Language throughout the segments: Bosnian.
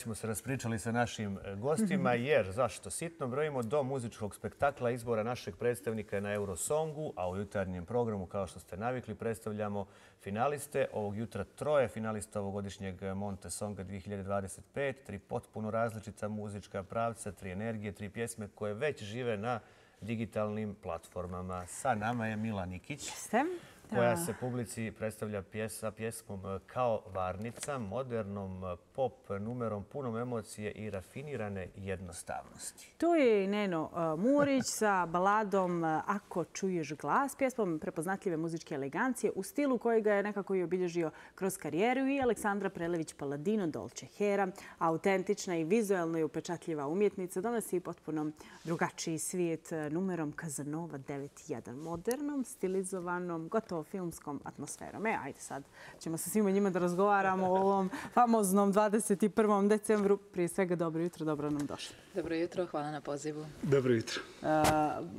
smo se raspričali sa našim gostima, jer zašto? Sitno brojimo do muzičkog spektakla izbora našeg predstavnika na Eurosongu, a u jutarnjem programu, kao što ste navikli, predstavljamo finaliste. Ovog jutra 3 finalista ovogodišnjeg Monte Songa 2025, 3 potpuno različita muzička pravca, 3 energije, 3 pjesme koje već žive na digitalnim platformama. Sa nama je Mila Nikić, koja se publici predstavlja sa pjesmom Kao varnica, modernom pop numerom punom emocije i rafinirane jednostavnosti. Tu je i Neno Murić sa baladom Ako čuješ glas, pjesmom prepoznatljive muzičke elegancije u stilu kojega je nekako i obilježio kroz karijeru, i Aleksandra Prelević-Paladino, Dolce Hera, autentična i vizualno i upečatljiva umjetnica, donosi potpuno drugačiji svijet numerom Casanova 9.1, modernom, stilizovanom, gotovo filmskom atmosferom. Ajde sad ćemo sa svima njima da razgovaramo o ovom famoznom 21. decembru. Prije svega dobro jutro, dobro nam došli. Dobro jutro, hvala na pozivu. Dobro jutro.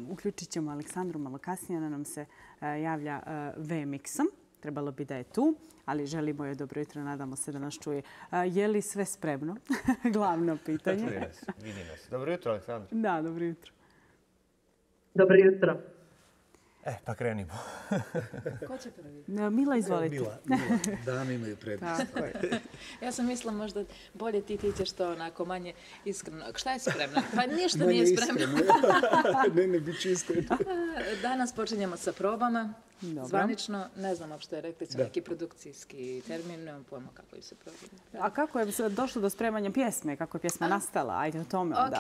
Uključit ćemo Aleksandru malo kasnije, ona nam se javlja VMX-om. Trebalo bi da je tu, ali želimo joj dobro jutro, nadamo se da nas čuje. Je li sve spremno? Glavno pitanje. Čuje nas, vidi nas. Dobro jutro, Aleksandra. Da, dobro jutro. Dobro jutro. Pa krenimo. Ko će prvi? Mila, izvolite. Mila, dame imaju prednost. Ja sam mislila možda bolje ti ćeš to onako manje iskreno. Šta je spremno? Pa ništa nije spremno. Ne, bit ću iskreno. Danas počinjemo sa probama. Zvanično, ne znam uopšte, rekli su neki produkcijski termin, nemam pojma kako se probi. A kako je došlo do spremanja pjesme? Kako je pjesma nastala? Ajde o tome onda.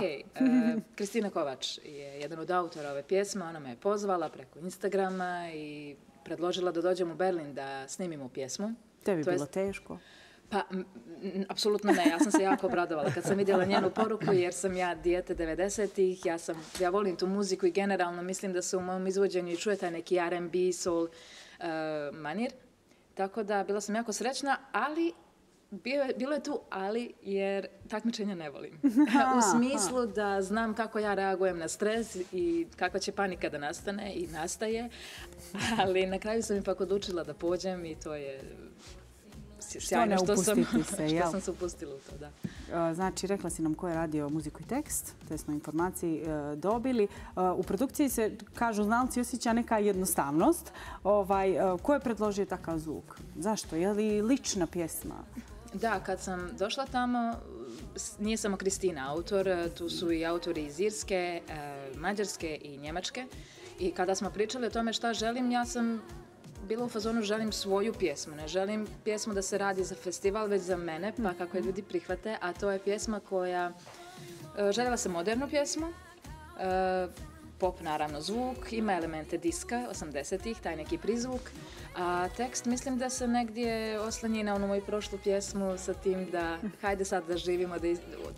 Kristina Kovač je jedan od autora ove pjesme. Ona me je pozvala preko Instagrama i predložila da dođem u Berlin da snimimo pjesmu. Tebi je bilo teško? Pa, apsolutno ne. Ja sam se jako obradovala kad sam vidjela njenu poruku, jer sam ja dijete 90-ih. Ja volim tu muziku i generalno mislim da se u mom izvođenju i čuje taj neki R&B, soul manir. Tako da bila sam jako srećna, ali bilo je tu ali, jer takmičenja ne volim. U smislu da znam kako ja reagujem na stres i kakva će panika da nastane i nastaje. Ali na kraju sam ipak odlučila da pođem i to je sjajno što sam se upustila u to, da. Znači, rekla si nam ko je radio muziku i tekst, te smo informaciji dobili. U produkciji se, kažu znalci, osjeća neka jednostavnost. Ko je predložio takav zvuk? Zašto? Je li lična pjesma? Da, kad sam došla tamo, nije samo Kristina autor, tu su i autori iz Irske, Mađarske i Njemačke. I kada smo pričali o tome šta želim, ja sam bila u fazonu želim svoju pjesmu. Ne želim pjesmu da se radi za festival, već za mene, pa kako je ljudi prihvate. A to je pjesma koja... Željela sam modernu pjesmu, pop naravno zvuk, ima elemente diska, 80-ih, taj neki prizvuk. A tekst mislim da se negdje oslanji na onu moju prošlu pjesmu sa tim da hajde sad da živimo,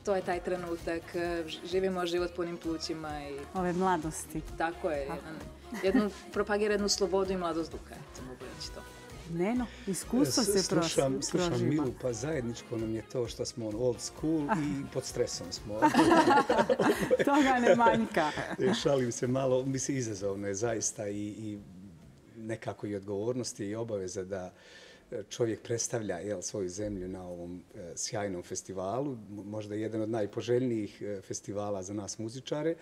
to je taj trenutak, živimo život punim plućima. Ove mladosti. Tako je, propagira jednu slobodu i mladost duha, mogu reći to. Neno, iskustvo se prožima. Slušam Milu, pa zajedničko nam je to što smo old school i pod stresom smo. Toga ne manjka. Šalim se malo, mislim, izazovno je zaista i nekako i odgovornosti i obaveza da čovjek predstavlja svoju zemlju na ovom sjajnom festivalu, možda jedan od najpoželjnijih festivala za nas muzičare.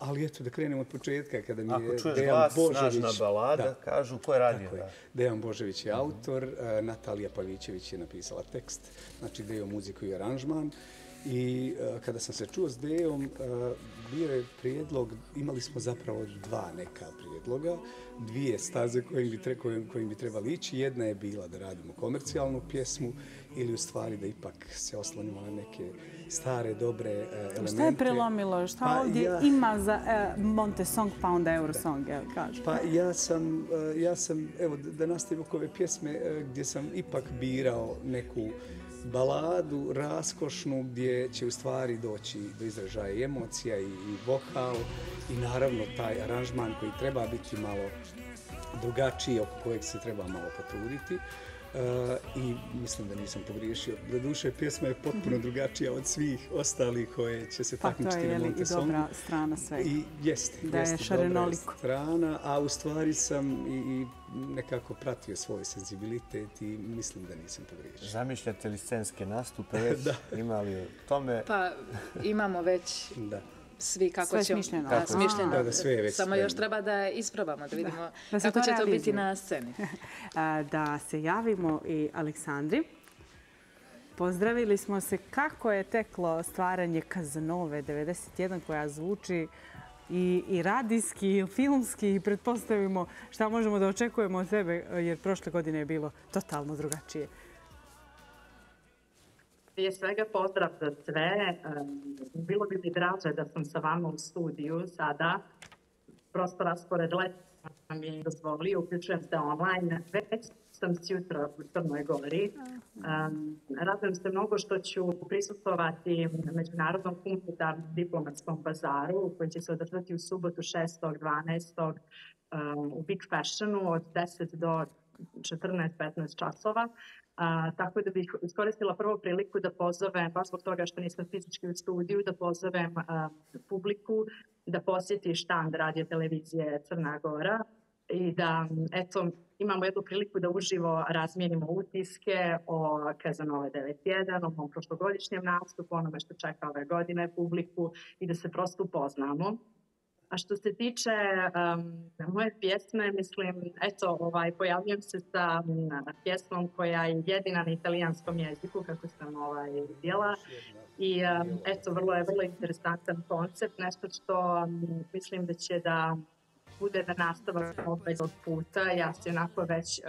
Ali eto, da krenemo od početka, kada mi je Dejan Božević... Snažna balada, kažu ko je radio. Dejan Božević je autor, Natalija Pavićević je napisala tekst, znači Dejo muziku i aranžman. I kada sam se čuo s Dejom, bio je prijedlog, imali smo zapravo dva neka prijedloga, dvije staze kojim bi trebali ići. Jedna je bila da radimo komercijalnu pjesmu ili u stvari da ipak se oslonimo na neke stare, dobre elemente. Šta je prelomilo? Šta ovdje ima za Monte Song pa onda Eurosong, kažu? Pa ja sam, evo da nastavim oko ove pjesme gdje sam ipak birao neku baladu raskošnu gdje će u stvari doći do izražaja emocija i vokal i naravno taj aranžman koji treba biti malo drugačiji, oko kojeg se treba malo potruditi. i mislim da nisam pogriješio. Doduše, pjesma je potpuno drugačija od svih ostalih koje će se takmičiti na Montesongu. Pa to je i dobra strana svega. I jeste, da je šarenoliko. Strana, a u stvari sam i nekako pratio svoj senzibilitet i mislim da nisam pogriješio. Zamišljate li scenske nastupe već? Imali o tome? Pa imamo već svi kako sve ćemo... Smišljeno. Da, sve je već samo još treba da isprobamo, da vidimo kako će to biti na sceni. Da se javimo i Aleksandri. Pozdravili smo se kako je teklo stvaranje Kazanove 91 koja zvuči i radijski i filmski i pretpostavimo šta možemo da očekujemo od sebe jer prošle godine je bilo totalno drugačije. Prije svega pozdrav za sve. Bilo bi mi draže da sam sa vama u studiju sada. Prosto raspored leta nam je dozvolio, uključujem se online. Već sam sjutra u Crnoj Gori. Radujem se mnogo što ću prisustvovati Međunarodnom humanitarnom diplomatskom bazaru koji će se održati u subotu 6.12. u Big Fashionu od 10 do 14-15 časova. Tako da bih iskoristila prvu priliku da pozovem, baš zbog toga što nisam fizički u studiju, da pozovem publiku da posjeti štand radio televizije Crna Gora i da imamo jednu priliku da uživo razmijenimo utiske o Kazanove 91, o mom prošlogodišnjem nastupu, onome što čeka ove godine publiku i da se prosto upoznamo. A što se tiče moje pjesme, mislim, pojavljujem se sa pjesmom koja je jedina na italijanskom jeziku, kako sam vidjela. I vrlo je interesantan koncept, nešto što mislim da će da bude na nastavak ovog puta. Ja se onako već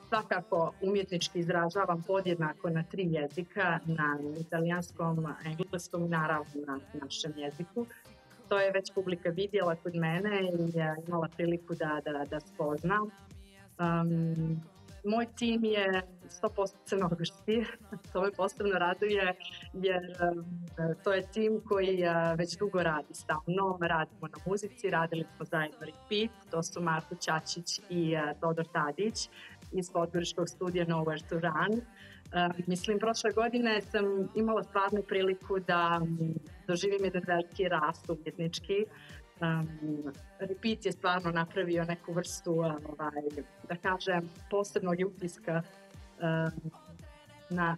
svakako umjetnički izražavam podjednako na 3 jezika, na italijanskom, engleskom i naravno na našem jeziku. To je već publika vidjela kod mene i imala priliku da spoznam. Moj tim je 100% crnogorski, to me posebno raduje jer to je tim koji već dugo radi sa mnom, radimo na muzici, radili smo zajedno Repeat, to su Marko Ćačić i Todor Tadić iz podgoričkog studija Nowhere to Run. Mislim, prošle godine sam imala stvarnu priliku da doživim jedan veliki rast umjetnički. Repeat je stvarno napravio neku vrstu, da kažem, posebnog utiska na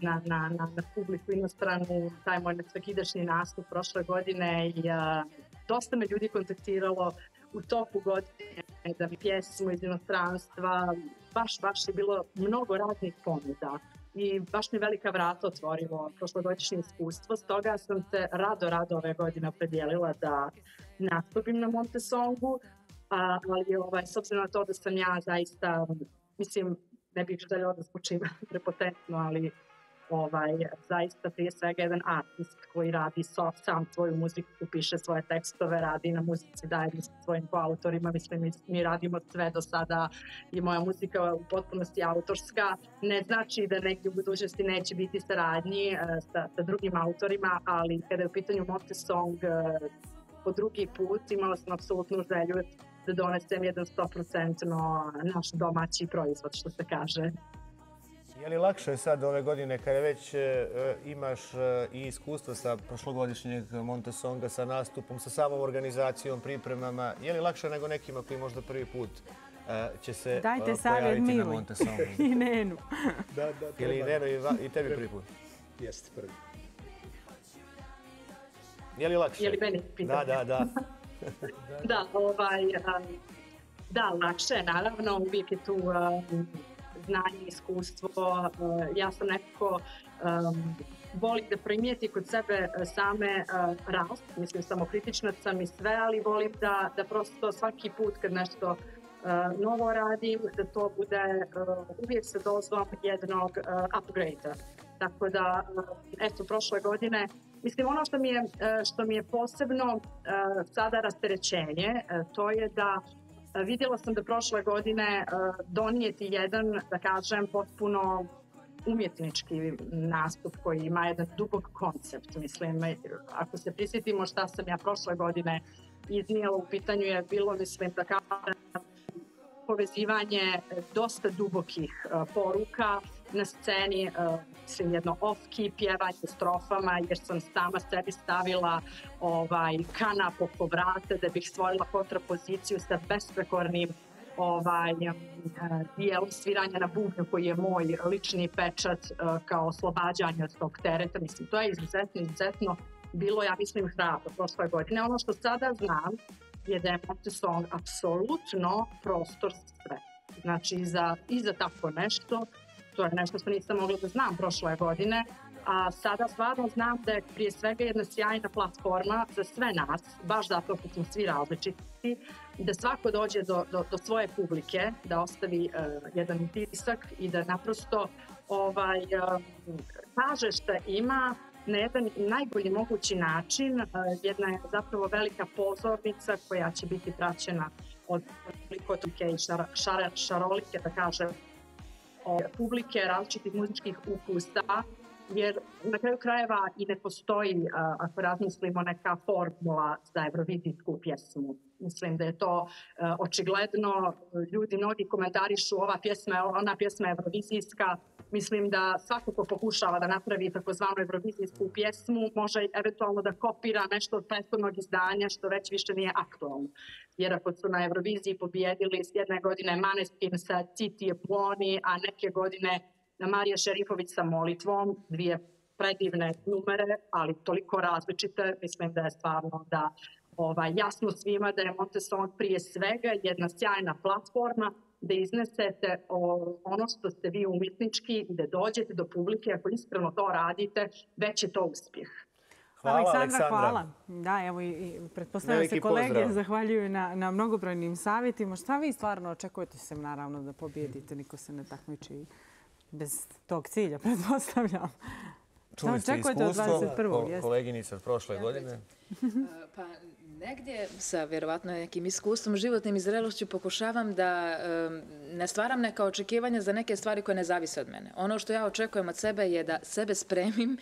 publiku inostranu. Taj moj svakidašnji nastup prošle godine i dosta me ljudi kontaktiralo u toku godine da mi pjesmu iz inostranstva. Baš je bilo mnogo raznih ponuda. I baš mi velika vrata otvorilo prošlogodišnje iskustvo. Stoga sam se rado ove godine opredijelila da nastupim na Montesongu, ali s obzirom na to da sam ja zaista, mislim, ne bih željela da zvučim prepotentno, ali zaista prije svega jedan artist koji radi sam svoju muziku, piše svoje tekstove, radi na muzici, daje mi svojim koautorima. Mislim, mi radimo sve do sada i moja muzika u potpunosti autorska. Ne znači da negdje u budućnosti neće biti saradnji sa drugim autorima, ali kada je u pitanju Montesong po drugi put imala sam apsolutnu želju da donesem jedan 100% naš domaći proizvod, što se kaže. Je li lakše sad ove godine kada već imaš i iskustvo sa prošlogodišnjeg Montesonga, sa nastupom, sa samom organizacijom, pripremama, je li lakše nego nekima koji možda prvi put će se pojaviti na Montesongu? I Nenu. Je li Nenu i tebi prvi put? Jeste prvi. Je li lakše? Je li meni pitanje? Da. Da, lakše je, naravno, uvijek je tu znanje, iskustvo. Ja sam nekako volim da primijeti kod sebe same rast, mislim samokritična sam i sve, ali volim da prosto svaki put kad nešto novo radim, da to bude uvijek sa dozom jednog upgrade-a. Tako da, prošle godine, mislim, ono što mi je posebno sada rasterećenje, to je da vidjela sam da prošle godine donijeti jedan, da kažem, potpuno umjetnički nastup koji ima jedan dubok koncept. Mislim, ako se prisjetimo šta sam ja prošle godine iznijela, u pitanju je bilo, mislim, da kažem, povezivanje dosta dubokih poruka na sceni, jedno off-key pjevanje strofama, jer sam sama sebi stavila kanap oko vrata da bih stvorila kontrapoziciju sa besprekornim dijelom sviranja na bubnju koji je moj lični pečat kao oslobađanje od tog tereta. Mislim, to je izuzetno bilo, ja mislim, hrabro prošle godine. Ono što sada znam je da je Montesong apsolutno prostor sve. Znači, i za tako nešto, to je nešto što nisam mogla da znam prošle godine, a sada stvarno znam da je prije svega jedna sjajna platforma za sve nas, baš zato što smo svi različiti, da svako dođe do svoje publike, da ostavi jedan utisak i da naprosto kaže šta ima na jedan najbolji mogući način. Jedna je zapravo velika pozornica koja će biti praćena od toliko i šarolike, da kažem, publike različitih muzičkih ukusa, jer na kraju krajeva i ne postoji, ako razmislimo, neka formula za evrovizijsku pjesmu. Mislim da je to očigledno. Ljudi mnogi komentarišu ona pjesma je evrovizijska. Mislim da svako ko pokušava da napravi takozvanu evrovizijsku pjesmu može eventualno da kopira nešto od prethodnog izdanja što već više nije aktualno. Jer ako su na Euroviziji pobijedili s jedne godine Maneskin sa Citi je Buoni, a neke godine Marija Šerifović sa Molitvom, dvije predivne numere, ali toliko različite, mislim da je stvarno da jasno svima da je Montesong prije svega jedna sjajna platforma da iznesete ono što ste vi umjetnički i da dođete do publike. Ako ispravno to radite, već je to uspjeh. Hvala, Aleksandra. Hvala. Da, evo i pretpostavljam se kolege zahvaljuju na mnogobrojnim savjetima. Šta vi stvarno očekujete se, naravno, da pobijedite? Niko se ne takmiči bez tog cilja, pretpostavljam. Čuli ste iskustvo koleginice od prošle godine? Pa negdje sa vjerovatno nekim iskustvom, životnim i zrelošću pokušavam da ne stvaram neka očekivanja za neke stvari koje ne zavise od mene. Ono što ja očekujem od sebe je da sebe spremim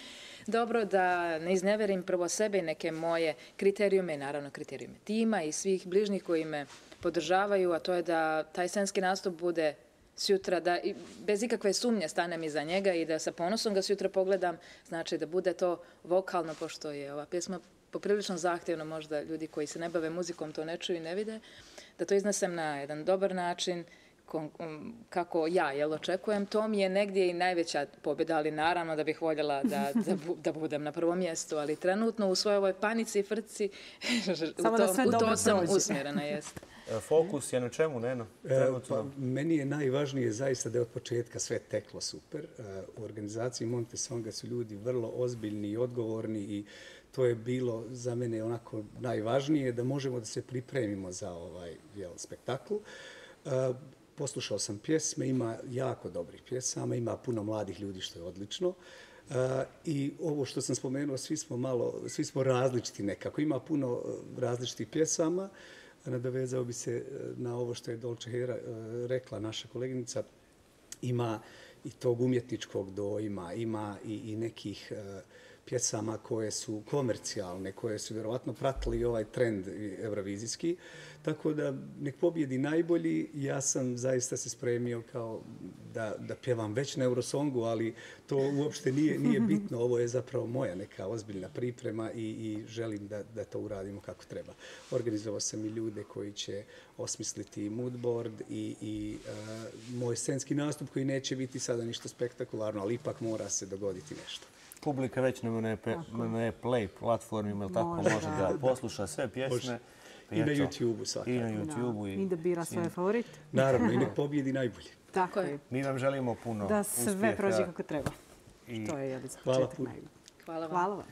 dobro, da ne izneverim prvo sebe i neke moje kriterijume, naravno kriterijume tima i svih bližnjih koji me podržavaju, a to je da taj scenski nastup bude sutra, da bez ikakve sumnje stanem iza njega i da sa ponosom ga sutra pogledam, znači da bude to vokalno, pošto je ova pjesma poprilično zahtjevno, možda ljudi koji se ne bave muzikom to ne čuju i ne vide, da to iznesem na jedan dobar način, kako ja očekujem. To mi je negdje i najveća pobjeda, ali naravno da bih voljela da budem na prvom mjestu, ali trenutno u svojoj ovoj panici i frci u to sam usmjerena. Fokus je na čemu, Neno? Meni je najvažnije zaista da je od početka sve teklo super. U organizaciji Montesonga su ljudi vrlo ozbiljni i odgovorni i to je bilo za mene onako najvažnije, da možemo da se pripremimo za ovaj spektakl. Poslušao sam pjesme, ima jako dobrih pjesama, ima puno mladih ljudi što je odlično. I ovo što sam spomenuo, svi smo različiti nekako. Ima puno različitih pjesama. Nadovezao bi se na ovo što je Dolce Hera rekla, naša koleginica. Ima i tog umjetničkog dojma, ima i nekih pjesama koje su komercijalne, koje su vjerovatno pratili ovaj trend evrovizijski. Tako da nek pobjedi najbolji. Ja sam zaista se spremio kao da pjevam već na Eurosongu, ali to uopšte nije bitno. Ovo je zapravo moja neka ozbiljna priprema i želim da to uradimo kako treba. Organizovao sam i ljude koji će osmisliti moodboard i moj scenski nastup koji neće biti sada ništa spektakularno, ali ipak mora se dogoditi nešto. Publika već na Play platformima može da posluša sve pjesme. I na YouTube-u svakako. I na YouTube-u. I da bira svoje favorite. Naravno, i nek pobjedi najbolji. Tako je. Mi vam želimo puno uspjeha. Da sve prođe kako treba. Što je, Jelica, početak najbolji. Hvala vam. Hvala vam.